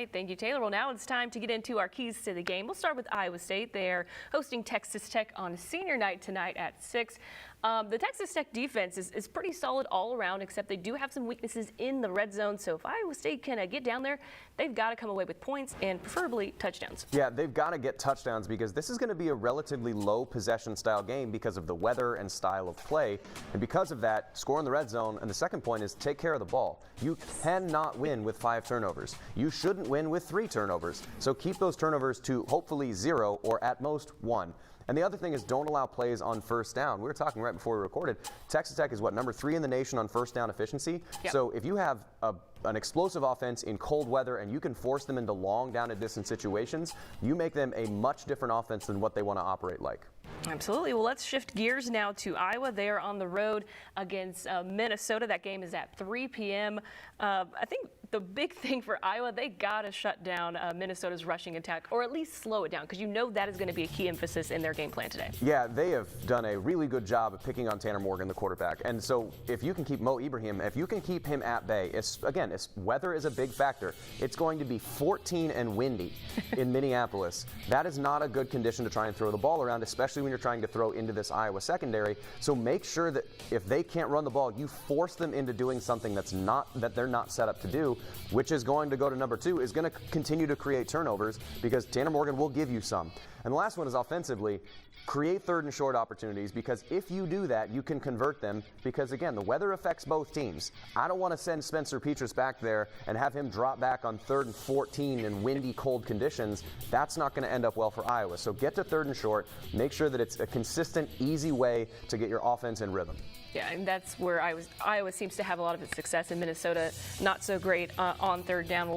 right, thank you, Taylor. Well, now it's time to get into our keys to the game. We'll start with Iowa State. They're hosting Texas Tech on senior night tonight at 6. The Texas Tech defense is pretty solid all around, except they do have some weaknesses in the red zone. So if Iowa State can get down there, they've got to come away with points and preferably touchdowns. Yeah, they've got to get touchdowns because this is going to be a relatively low possession style game because of the weather and style of play. And because of that, score in the red zone. And the second point is take care of the ball. You cannot win with 5 turnovers. You shouldn't win with 3 turnovers. So keep those turnovers to hopefully 0 or at most 1. And the other thing is don't allow plays on first down. We were talking right before we recorded. Texas Tech is what, number 3 in the nation on first down efficiency? Yep. So if you have an explosive offense in cold weather and you can force them into long down and distance situations, you make them a much different offense than what they want to operate like. Absolutely. Well, let's shift gears now to Iowa. They are on the road against Minnesota. That game is at 3 p.m. I think the big thing for Iowa, they got to shut down Minnesota's rushing attack, or at least slow it down, because you know that is going to be a key emphasis in their game plan today. Yeah, they have done a really good job of picking on Tanner Morgan, the quarterback. And so if you can keep Mo Ibrahim, if you can keep him at bay, weather is a big factor. It's going to be 14 and windy in Minneapolis. That is not a good condition to try and throw the ball around, especially when you're trying to throw into this Iowa secondary. So make sure that if they can't run the ball, you force them into doing something that they're not set up to do, which is going to go to number 2, is going to continue to create turnovers because Tanner Morgan will give you some. And the last one is offensively. Create 3rd and short opportunities, because if you do that, you can convert them, because again, the weather affects both teams. I don't want to send Spencer Petras back there and have him drop back on 3rd and 14 in windy, cold conditions. That's not going to end up well for Iowa. So get to 3rd and short, make sure that it's a consistent, easy way to get your offense in rhythm. Yeah, and that's where Iowa seems to have a lot of its success. In Minnesota, not so great on 3rd down.